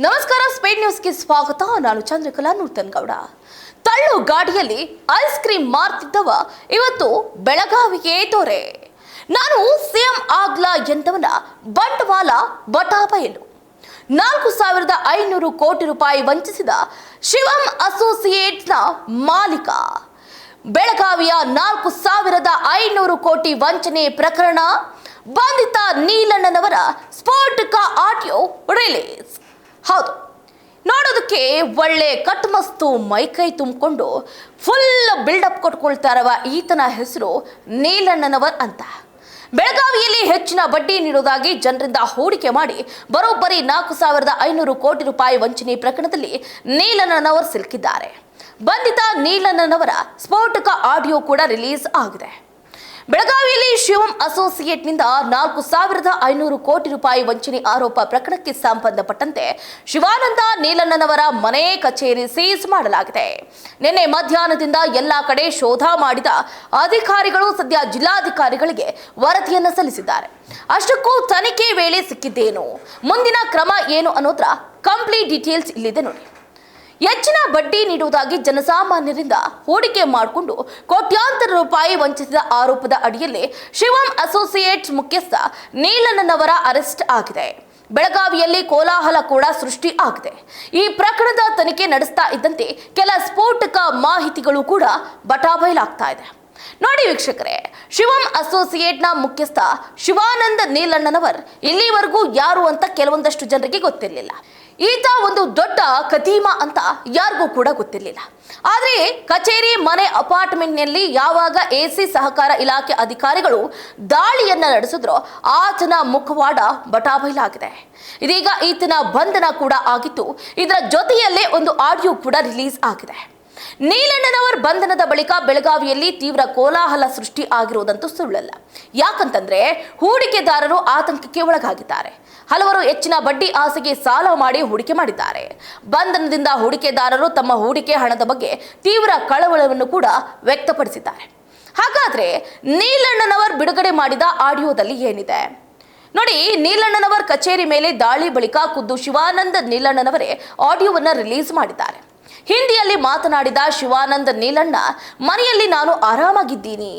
ನಮಸ್ಕಾರ, ಸ್ಪೀಡ್ ನ್ಯೂಸ್ಗೆ ಸ್ವಾಗತ. ನಾನು ಚಂದ್ರಕಲಾ ನೂತನ್ಗೌಡ. ತಳ್ಳು ಗಾಡಿಯಲ್ಲಿ ಐಸ್ ಕ್ರೀಮ್ ಮಾರ್ತಿದ್ದವ ಇವತ್ತು ಬೆಳಗಾವಿಗೆ ದೊರೆ. ನಾನು ಸಿಎಂ ಆಗ್ಲಾ ಎಂದವನ ಬಂಡವಾಳ ಬಟಾಬಯಲು. 4,500 ಕೋಟಿ ರೂಪಾಯಿ ವಂಚಿಸಿದ ಶಿವಂ ಅಸೋಸಿಯೇಟ್ಸ್ನ ಮಾಲೀಕ. ಬೆಳಗಾವಿಯ 4,500 ಕೋಟಿ ವಂಚನೆ ಪ್ರಕರಣ. ಬಂಧಿತ ನೀಲಣ್ಣನವರ ಸ್ಫೋಟಕ ಆಡಿಯೋ ರಿಲೀಸ್. ಹೌದು, ನೋಡೋದಕ್ಕೆ ಒಳ್ಳೆ ಕಟ್ಮಸ್ತು ಮೈಕೈ ತುಂಬಿಕೊಂಡು ಫುಲ್ ಬಿಲ್ಡಪ್ ಕೊಟ್ಕೊಳ್ತಾ ಇರುವ ಈತನ ಹೆಸರು ನೀಲಣ್ಣನವರ್ ಅಂತ. ಬೆಳಗಾವಿಯಲ್ಲಿ ಹೆಚ್ಚಿನ ಬಡ್ಡಿ ನೀಡುವುದಾಗಿ ಜನರಿಂದ ಹೂಡಿಕೆ ಮಾಡಿ ಬರೋಬ್ಬರಿ 4,500 ಕೋಟಿ ರೂಪಾಯಿ ವಂಚನೆ ಪ್ರಕರಣದಲ್ಲಿ ನೀಲಣ್ಣನವರ್ ಸಿಲುಕಿದ್ದಾರೆ. ಬಂಧಿತ ನೀಲಣ್ಣನವರ ಸ್ಫೋಟಕ ಆಡಿಯೋ ಕೂಡ ರಿಲೀಸ್ ಆಗಿದೆ. ಬೆಳಗಾವಿಯಲ್ಲಿ ಶಿವಂ ಅಸೋಸಿಯೇಟ್ನಿಂದ 4,500 ಕೋಟಿ ರೂಪಾಯಿ ವಂಚನೆ ಆರೋಪ ಪ್ರಕರಣಕ್ಕೆ ಸಂಬಂಧಪಟ್ಟಂತೆ ಶಿವಾನಂದ ನೀಲಣ್ಣನವರ ಮನೆ ಕಚೇರಿ ಸೀಸ್ ಮಾಡಲಾಗಿದೆ. ನಿನ್ನೆ ಮಧ್ಯಾಹ್ನದಿಂದ ಎಲ್ಲಾ ಕಡೆ ಶೋಧ ಮಾಡಿದ ಅಧಿಕಾರಿಗಳು ಸದ್ಯ ಜಿಲ್ಲಾಧಿಕಾರಿಗಳಿಗೆ ವರದಿಯನ್ನು ಸಲ್ಲಿಸಿದ್ದಾರೆ. ಅಷ್ಟಕ್ಕೂ ತನಿಖೆ ವೇಳೆ ಸಿಕ್ಕಿದ್ದೇನು, ಮುಂದಿನ ಕ್ರಮ ಏನು ಅನ್ನೋದ್ರ ಕಂಪ್ಲೀಟ್ ಡೀಟೇಲ್ಸ್ ಇಲ್ಲಿದೆ ನೋಡಿ. ಹೆಚ್ಚಿನ ಬಡ್ಡಿ ನೀಡುವುದಾಗಿ ಜನಸಾಮಾನ್ಯರಿಂದ ಹೂಡಿಕೆ ಮಾಡಿಕೊಂಡು ಕೋಟ್ಯಾಂತರ ರೂಪಾಯಿ ವಂಚಿಸಿದ ಆರೋಪದ ಅಡಿಯಲ್ಲಿ ಶಿವಂ ಅಸೋಸಿಯೇಟ್ಸ್ ಮುಖ್ಯಸ್ಥ ನೀಲಣ್ಣನವರ ಅರೆಸ್ಟ್ ಆಗಿದೆ. ಬೆಳಗಾವಿಯಲ್ಲಿ ಕೋಲಾಹಲ ಕೂಡ ಸೃಷ್ಟಿ ಆಗಿದೆ. ಈ ಪ್ರಕರಣದ ತನಿಖೆ ನಡೆಸ್ತಾ ಇದ್ದಂತೆ ಕೆಲ ಸ್ಫೋಟಕ ಮಾಹಿತಿಗಳು ಕೂಡ ಬಟಾಬಯಲಾಗ್ತಾ ಇದೆ. ನೋಡಿ ವೀಕ್ಷಕರೇ, ಶಿವಂ ಅಸೋಸಿಯೇಟ್ನ ಮುಖ್ಯಸ್ಥ ಶಿವಾನಂದ ನೀಲಣ್ಣನವರ್ ಇಲ್ಲಿವರೆಗೂ ಯಾರು ಅಂತ ಕೆಲವೊಂದಷ್ಟು ಜನರಿಗೆ ಗೊತ್ತಿರಲಿಲ್ಲ. ಈತ ಒಂದು ದೊಡ್ಡ ಕದೀಮ ಅಂತ ಯಾರಿಗೂ ಕೂಡ ಗೊತ್ತಿರಲಿಲ್ಲ. ಆದರೆ ಕಚೇರಿ, ಮನೆ, ಅಪಾರ್ಟ್ಮೆಂಟ್ನಲ್ಲಿ ಯಾವಾಗ ಎಸಿ ಸಹಕಾರ ಇಲಾಖೆ ಅಧಿಕಾರಿಗಳು ದಾಳಿಯನ್ನ ನಡೆಸಿದ್ರೋ ಆತನ ಮುಖವಾಡ ಬಟಾಬಯಲಾಗಿದೆ. ಇದೀಗ ಈತನ ಬಂಧನ ಕೂಡ ಆಗಿತ್ತು. ಇದರ ಜೊತೆಯಲ್ಲೇ ಒಂದು ಆಡಿಯೋ ಕೂಡ ರಿಲೀಸ್ ಆಗಿದೆ. ನೀಲಣ್ಣನವರ್ ಬಂಧನದ ಬಳಿಕ ಬೆಳಗಾವಿಯಲ್ಲಿ ತೀವ್ರ ಕೋಲಾಹಲ ಸೃಷ್ಟಿ ಆಗಿರುವುದಂತೂ ಸುಳ್ಳಲ್ಲ. ಯಾಕಂತಂದ್ರೆ ಹೂಡಿಕೆದಾರರು ಆತಂಕಕ್ಕೆ ಒಳಗಾಗಿದ್ದಾರೆ. ಹಲವರು ಹೆಚ್ಚಿನ ಬಡ್ಡಿ ಆಸೆಗೆ ಸಾಲ ಮಾಡಿ ಹೂಡಿಕೆ ಮಾಡಿದ್ದಾರೆ. ಬಂಧನದಿಂದ ಹೂಡಿಕೆದಾರರು ತಮ್ಮ ಹೂಡಿಕೆ ಹಣದ ಬಗ್ಗೆ ತೀವ್ರ ಕಳವಳವನ್ನು ಕೂಡ ವ್ಯಕ್ತಪಡಿಸಿದ್ದಾರೆ. ಹಾಗಾದ್ರೆ ನೀಲಣ್ಣನವರ್ ಬಿಡುಗಡೆ ಮಾಡಿದ ಆಡಿಯೋದಲ್ಲಿ ಏನಿದೆ ನೋಡಿ. ನೀಲಣ್ಣನವರ್ ಕಚೇರಿ ಮೇಲೆ ದಾಳಿ ಬಳಿಕ ಖುದ್ದು ಶಿವಾನಂದ ನೀಲಣ್ಣನವರೇ ಆಡಿಯೋವನ್ನ ರಿಲೀಸ್ ಮಾಡಿದ್ದಾರೆ. ಹಿಂದಿಯಲ್ಲಿ ಮಾತನಾಡಿದ ಶಿವಾನಂದ ನೀಲಣ್ಣ, ಮನೆಯಲ್ಲಿ ನಾನು ಆರಾಮಾಗಿದ್ದೀನಿ.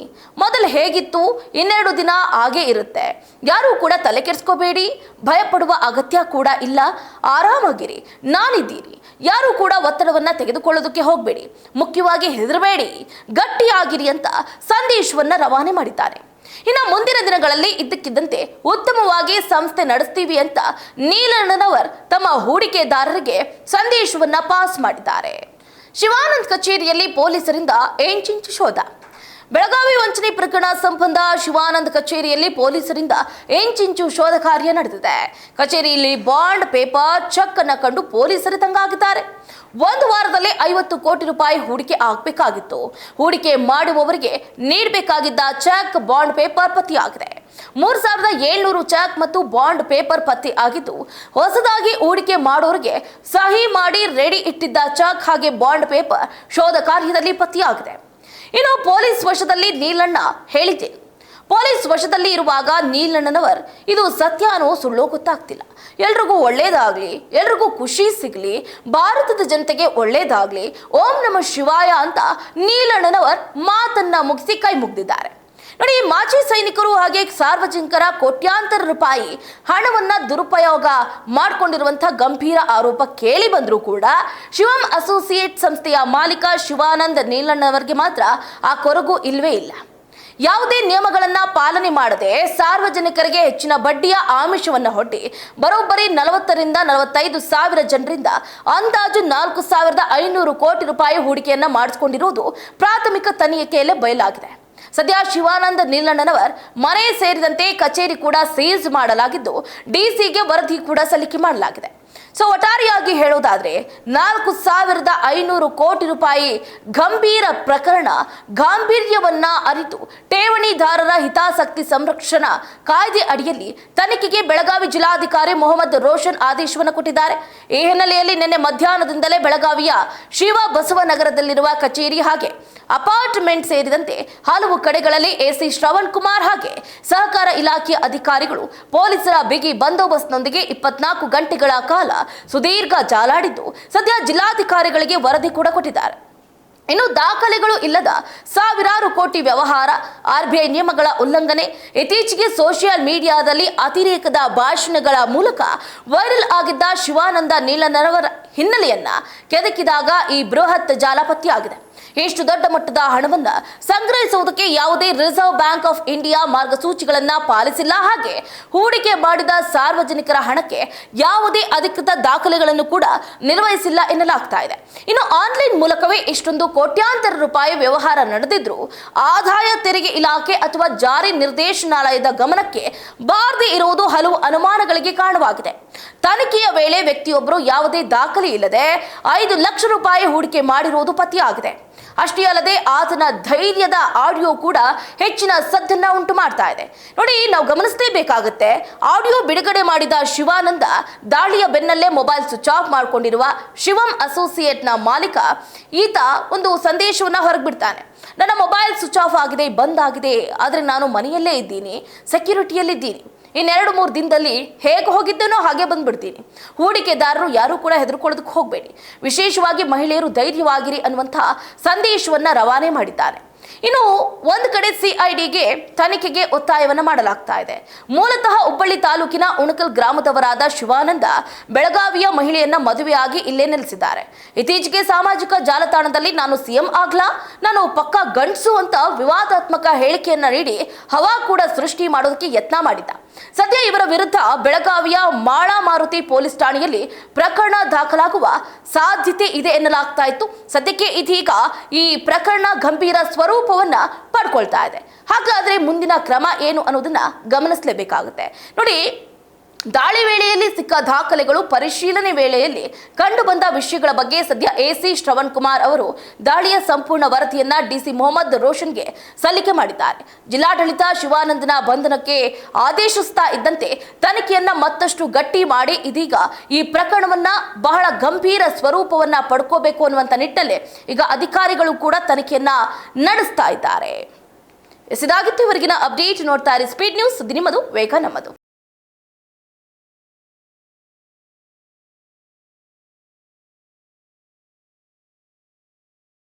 ಮೊದಲು ಹೇಗಿತ್ತು, ಇನ್ನೆರಡು ದಿನ ಹಾಗೇ ಇರುತ್ತೆ. ಯಾರೂ ಕೂಡ ತಲೆ ಕೆಡಿಸ್ಕೋಬೇಡಿ, ಭಯಪಡುವ ಅಗತ್ಯ ಕೂಡ ಇಲ್ಲ. ಆರಾಮಾಗಿರಿ, ನಾನಿದ್ದೀನಿ. ಯಾರೂ ಕೂಡ ಒತ್ತಡವನ್ನ ತೆಗೆದುಕೊಳ್ಳೋದಕ್ಕೆ ಹೋಗಬೇಡಿ. ಮುಖ್ಯವಾಗಿ ಹೆದರಬೇಡಿ, ಗಟ್ಟಿಯಾಗಿರಿ ಅಂತ ಸಂದೇಶವನ್ನ ರವಾನೆ ಮಾಡಿದ್ದಾರೆ. ಇನ್ನು ಮುಂದಿನ ದಿನಗಳಲ್ಲಿ ಇದ್ದಕ್ಕಿದ್ದಂತೆ ಉತ್ತಮವಾಗಿ ಸಂಸ್ಥೆ ನಡೆಸ್ತೀವಿ ಅಂತ ನೀಲಣ್ಣನವರ್ ತಮ್ಮ ಹೂಡಿಕೆದಾರರಿಗೆ ಸಂದೇಶವನ್ನ ಪಾಸ್ ಮಾಡಿದ್ದಾರೆ. ಶಿವಾನಂದ್ ಕಚೇರಿಯಲ್ಲಿ ಪೊಲೀಸರಿಂದ ಎಂಚಿಂಚು ಶೋಧ. ಬೆಳಗಾವಿ ವಂಚನೆ ಪ್ರಕರಣ ಸಂಬಂಧ ಶಿವಾನಂದ್ ಕಚೇರಿಯಲ್ಲಿ ಪೊಲೀಸರಿಂದ ಎಂಚಿಂಚು ಶೋಧ ಕಾರ್ಯ ನಡೆದಿದೆ. ಕಚೇರಿಯಲ್ಲಿ ಬಾಂಡ್, ಪೇಪರ್, ಚೆಕ್ ಅನ್ನ ಕಂಡು ಪೊಲೀಸರು ತಂಗಾಗಿದ್ದಾರೆ. ಒಂದು ವಾರದಲ್ಲಿ 50 ಕೋಟಿ ರೂಪಾಯಿ ಹೂಡಿಕೆ ಆಗಬೇಕಾಗಿತ್ತು. ಹೂಡಿಕೆ ಮಾಡುವವರಿಗೆ ನೀಡಬೇಕಾಗಿದ್ದ ಚೆಕ್, ಬಾಂಡ್, ಪೇಪರ್ ಪತ್ತೆಯಾಗಿದೆ. 3,700 ಚೆಕ್ ಮತ್ತು ಬಾಂಡ್ ಪೇಪರ್ ಪತ್ತೆ ಆಗಿದ್ದು, ಹೊಸದಾಗಿ ಹೂಡಿಕೆ ಮಾಡೋರಿಗೆ ಸಹಿ ಮಾಡಿ ರೆಡಿ ಇಟ್ಟಿದ್ದ ಚೆಕ್ ಹಾಗೆ ಬಾಂಡ್ ಪೇಪರ್ ಶೋಧ ಕಾರ್ಯದಲ್ಲಿ ಪತ್ತೆಯಾಗಿದೆ. ಇನ್ನು ಪೊಲೀಸ್ ವಶದಲ್ಲಿ ನೀಲಣ್ಣ ಹೇಳಿದೆ. ಪೊಲೀಸ್ ವಶದಲ್ಲಿ ಇರುವಾಗ ನೀಲಣ್ಣನವರ್ ಇದು ಸತ್ಯನೋ ಸುಳ್ಳೋ ಗೊತ್ತಾಗ್ತಿಲ್ಲ. ಎಲ್ರಿಗೂ ಒಳ್ಳೇದಾಗ್ಲಿ, ಎಲ್ರಿಗೂ ಖುಷಿ ಸಿಗ್ಲಿ, ಭಾರತದ ಜನತೆಗೆ ಒಳ್ಳೇದಾಗ್ಲಿ, ಓಂ ನಮಃ ಶಿವಾಯ ಅಂತ ನೀಲಣ್ಣನವರ್ ಮಾತನ್ನ ಮುಗಿಸಿ ಕೈ ಮುಗ್ದಿದ್ದಾರೆ. ನೋಡಿ, ಮಾಜಿ ಸೈನಿಕರು ಹಾಗೆ ಸಾರ್ವಜನಿಕರ ಕೋಟ್ಯಾಂತರ ರೂಪಾಯಿ ಹಣವನ್ನ ದುರುಪಯೋಗ ಮಾಡಿಕೊಂಡಿರುವಂತಹ ಗಂಭೀರ ಆರೋಪ ಕೇಳಿ ಬಂದರೂ ಕೂಡ ಶಿವಂ ಅಸೋಸಿಯೇಟ್ ಸಂಸ್ಥೆಯ ಮಾಲೀಕ ಶಿವಾನಂದ ನೀಲಣ್ಣನವರಿಗೆ ಮಾತ್ರ ಆ ಕೊರಗು ಇಲ್ವೇ ಇಲ್ಲ. ಯಾವುದೇ ನಿಯಮಗಳನ್ನ ಪಾಲನೆ ಮಾಡದೆ ಸಾರ್ವಜನಿಕರಿಗೆ ಹೆಚ್ಚಿನ ಬಡ್ಡಿಯ ಆಮಿಷವನ್ನು ಹೊಟ್ಟಿ ಬರೋಬ್ಬರಿ 40,000ರಿಂದ 45,000 ಜನರಿಂದ ಅಂದಾಜು 4,500 ಕೋಟಿ ರೂಪಾಯಿ ಹೂಡಿಕೆಯನ್ನ ಮಾಡಿಸಿಕೊಂಡಿರುವುದು ಪ್ರಾಥಮಿಕ ತನಿಖೆಯಲ್ಲೇ ಬಯಲಾಗಿದೆ. ಸದ್ಯ ಶಿವಾನಂದ ನೀಲಣ್ಣನವರ್ ಮನೆ ಸೇರಿದಂತೆ ಕಚೇರಿ ಕೂಡ ಸೀಸ್ ಮಾಡಲಾಗಿದ್ದು, ಡಿಸಿಗೆ ವರದಿ ಕೂಡ ಸಲ್ಲಿಕೆ ಮಾಡಲಾಗಿದೆ. ಸೊ ಒಟ್ಟಾರೆಯಾಗಿ ಹೇಳೋದಾದ್ರೆ 4,500 ಕೋಟಿ ರೂಪಾಯಿ ಗಂಭೀರ ಪ್ರಕರಣ ಗಾಂಭೀರ್ಯವನ್ನ ಅರಿತು ಠೇವಣಿದಾರರ ಹಿತಾಸಕ್ತಿ ಸಂರಕ್ಷಣಾ ಕಾಯ್ದೆ ಅಡಿಯಲ್ಲಿ ತನಿಖೆಗೆ ಬೆಳಗಾವಿ ಜಿಲ್ಲಾಧಿಕಾರಿ ಮೊಹಮ್ಮದ್ ರೋಷನ್ ಆದೇಶವನ್ನು ಕೊಟ್ಟಿದ್ದಾರೆ. ಈ ಹಿನ್ನೆಲೆಯಲ್ಲಿ ನಿನ್ನೆ ಮಧ್ಯಾಹ್ನದಿಂದಲೇ ಬೆಳಗಾವಿಯ ಶಿವ ಬಸವನಗರದಲ್ಲಿರುವ ಕಚೇರಿ ಹಾಗೆ ಅಪಾರ್ಟ್ಮೆಂಟ್ ಸೇರಿದಂತೆ ಹಲವು ಕಡೆಗಳಲ್ಲಿ ಎಸಿ ಶ್ರವಣ್ ಕುಮಾರ್ ಹಾಗೆ ಸಹಕಾರ ಇಲಾಖೆಯ ಅಧಿಕಾರಿಗಳು ಪೊಲೀಸರ ಬಿಗಿ ಬಂದೋಬಸ್ತ್ನೊಂದಿಗೆ 24 ಗಂಟೆಗಳ ಕಾಲ ಸುದೀರ್ಘ ಜಾಲಾಡಿದ್ದು ಸದ್ಯ ಜಿಲ್ಲಾಧಿಕಾರಿಗಳಿಗೆ ವರದಿ ಕೂಡ ಕೊಟ್ಟಿದ್ದಾರೆ. ಇನ್ನು ದಾಖಲೆಗಳು ಇಲ್ಲದ ಸಾವಿರಾರು ಕೋಟಿ ವ್ಯವಹಾರ, ಆರ್ಬಿಐ ನಿಯಮಗಳ ಉಲ್ಲಂಘನೆ, ಇತ್ತೀಚೆಗೆ ಸೋಷಿಯಲ್ ಮೀಡಿಯಾದಲ್ಲಿ ಅತಿರೇಕದ ಭಾಷಣಗಳ ಮೂಲಕ ವೈರಲ್ ಆಗಿದ್ದ ಶಿವಾನಂದ ನೀಲನರವರ ಹಿನ್ನೆಲೆಯನ್ನ ಕೆದಕಿದಾಗ ಈ ಬೃಹತ್ ಜಾಲ ಪತ್ತೆಯಾಗಿದೆ. ಇಷ್ಟು ದೊಡ್ಡ ಮಟ್ಟದ ಹಣವನ್ನ ಸಂಗ್ರಹಿಸುವುದಕ್ಕೆ ಯಾವುದೇ ರಿಸರ್ವ್ ಬ್ಯಾಂಕ್ ಆಫ್ ಇಂಡಿಯಾ ಮಾರ್ಗಸೂಚಿಗಳನ್ನ ಪಾಲಿಸಿಲ್ಲ. ಹಾಗೆ ಹೂಡಿಕೆ ಮಾಡಿದ ಸಾರ್ವಜನಿಕರ ಹಣಕ್ಕೆ ಯಾವುದೇ ಅಧಿಕೃತ ದಾಖಲೆಗಳನ್ನು ಕೂಡ ನಿರ್ವಹಿಸಿಲ್ಲ ಎನ್ನಲಾಗ್ತಾ ಇದೆ. ಇನ್ನು ಆನ್ಲೈನ್ ಮೂಲಕವೇ ಇಷ್ಟೊಂದು ಕೋಟ್ಯಾಂತರ ರೂಪಾಯಿ ವ್ಯವಹಾರ ನಡೆದಿದ್ರು ಆದಾಯ ತೆರಿಗೆ ಇಲಾಖೆ ಅಥವಾ ಜಾರಿ ನಿರ್ದೇಶನಾಲಯದ ಗಮನಕ್ಕೆ ಬಾರದೆ ಇರುವುದು ಹಲವು ಅನುಮಾನಗಳಿಗೆ ಕಾರಣವಾಗಿದೆ. ತನಿಖೆಯ ವೇಳೆ ವ್ಯಕ್ತಿಯೊಬ್ಬರು ಯಾವುದೇ ದಾಖಲೆ ಇಲ್ಲದೆ 5 ಲಕ್ಷ ರೂಪಾಯಿ ಹೂಡಿಕೆ ಮಾಡಿರುವುದು ಪತ್ತೆಯಾಗಿದೆ. ಅಷ್ಟೇ ಅಲ್ಲದೆ ಆತನ ಧೈರ್ಯದ ಆಡಿಯೋ ಕೂಡ ಹೆಚ್ಚಿನ ಸದ್ದನ್ನ ಉಂಟು ಮಾಡ್ತಾ ಇದೆ. ನೋಡಿ, ನಾವು ಗಮನಿಸಲೇಬೇಕಾಗುತ್ತೆ. ಆಡಿಯೋ ಬಿಡುಗಡೆ ಮಾಡಿದ ಶಿವಾನಂದ ದಾಳಿಯ ಬೆನ್ನಲ್ಲೇ ಮೊಬೈಲ್ ಸ್ವಿಚ್ ಆಫ್ ಮಾಡಿಕೊಂಡಿರುವ ಶಿವಂ ಅಸೋಸಿಯೇಟ್ನ ಮಾಲೀಕ ಈತ ಒಂದು ಸಂದೇಶವನ್ನ ಹೊರಬಿಡ್ತಾನೆ. ನನ್ನ ಮೊಬೈಲ್ ಸ್ವಿಚ್ ಆಫ್ ಆಗಿದೆ, ಬಂದ್ ಆಗಿದೆ, ಆದರೆ ನಾನು ಮನೆಯಲ್ಲೇ ಇದ್ದೀನಿ, ಸೆಕ್ಯೂರಿಟಿಯಲ್ಲಿದ್ದೀನಿ. 2-3 ದಿನದಲ್ಲಿ ಹೇಗೆ ಹೋಗಿದ್ದೇನೋ ಹಾಗೆ ಬಂದ್ಬಿಡ್ತೀನಿ. ಹೂಡಿಕೆದಾರರು ಯಾರು ಕೂಡ ಹೆದರ್ಕೊಳ್ಳೋದಕ್ಕೆ ಹೋಗಬೇಡಿ, ವಿಶೇಷವಾಗಿ ಮಹಿಳೆಯರು ಧೈರ್ಯವಾಗಿರಿ ಅನ್ನುವಂತಹ ಸಂದೇಶವನ್ನ ರವಾನೆ ಮಾಡಿದ್ದಾನೆ. ಇನ್ನು ಒಂದು ಕಡೆ ಸಿಐಡಿಗೆ ತನಿಖೆಗೆ ಒತ್ತಾಯವನ್ನ ಮಾಡಲಾಗ್ತಾ ಇದೆ. ಮೂಲತಃ ಹುಬ್ಬಳ್ಳಿ ತಾಲೂಕಿನ ಉಣಕಲ್ ಗ್ರಾಮದವರಾದ ಶಿವಾನಂದ ಬೆಳಗಾವಿಯ ಮಹಿಳೆಯನ್ನ ಮದುವೆಯಾಗಿ ಇಲ್ಲೇ ನೆಲೆಸಿದ್ದಾರೆ. ಇತ್ತೀಚೆಗೆ ಸಾಮಾಜಿಕ ಜಾಲತಾಣದಲ್ಲಿ ನಾನು ಸಿಎಂ ಆಗ್ಲಾ, ನಾನು ಪಕ್ಕಾ ಗಂಡಸು ಅಂತ ವಿವಾದಾತ್ಮಕ ಹೇಳಿಕೆಯನ್ನ ನೀಡಿ ಹವಾ ಕೂಡ ಸೃಷ್ಟಿ ಮಾಡೋದಕ್ಕೆ ಯತ್ನ ಮಾಡಿದ್ದ. ಸದ್ಯ ಇವರ ವಿರುದ್ಧ ಬೆಳಗಾವಿಯ ಮಾಳಾ ಮಾರುತಿ ಪೊಲೀಸ್ ಠಾಣೆಯಲ್ಲಿ ಪ್ರಕರಣ ದಾಖಲಾಗುವ ಸಾಧ್ಯತೆ ಇದೆ ಎನ್ನಲಾಗ್ತಾ ಇತ್ತು. ಸದ್ಯಕ್ಕೆ ಇದೀಗ ಈ ಪ್ರಕರಣ ಗಂಭೀರ ಸ್ವರೂಪವನ್ನ ಪಡ್ಕೊಳ್ತಾ ಇದೆ. ಹಾಗಾದ್ರೆ ಮುಂದಿನ ಕ್ರಮ ಏನು ಅನ್ನೋದನ್ನ ಗಮನಿಸಲೇಬೇಕಾಗುತ್ತೆ. ನೋಡಿ, ದಾಳಿ ವೇಳೆಯಲ್ಲಿ ಸಿಕ್ಕ ದಾಖಲೆಗಳು, ಪರಿಶೀಲನೆ ವೇಳೆಯಲ್ಲಿ ಕಂಡು ಬಂದ ವಿಷಯಗಳ ಬಗ್ಗೆ ಸದ್ಯ ಎಸಿ ಶ್ರವಣ್ ಕುಮಾರ್ ಅವರು ದಾಳಿಯ ಸಂಪೂರ್ಣ ವರದಿಯನ್ನ ಡಿಸಿ ಮೊಹಮ್ಮದ್ ರೋಷನ್ಗೆ ಸಲ್ಲಿಕೆ ಮಾಡಿದ್ದಾರೆ. ಜಿಲ್ಲಾಡಳಿತ ಶಿವಾನಂದನ ಬಂಧನಕ್ಕೆ ಆದೇಶಿಸ್ತಾ ಇದ್ದಂತೆ ತನಿಖೆಯನ್ನ ಮತ್ತಷ್ಟು ಗಟ್ಟಿ ಮಾಡಿ ಇದೀಗ ಈ ಪ್ರಕರಣವನ್ನ ಬಹಳ ಗಂಭೀರ ಸ್ವರೂಪವನ್ನ ಪಡ್ಕೋಬೇಕು ಅನ್ನುವಂತ ನಿಟ್ಟಲ್ಲಿ ಈಗ ಅಧಿಕಾರಿಗಳು ಕೂಡ ತನಿಖೆಯನ್ನ ನಡೆಸ್ತಾ ಇದ್ದಾರೆ. ಇದಾಗಿತ್ತು ಇವರಿಗಿನ ಅಪ್ಡೇಟ್. ನೋಡ್ತಾ ಇರಿ ಸ್ಪೀಡ್ ನ್ಯೂಸ್, ನಿಮ್ಮದು ವೇಗ ನಮ್ಮದು.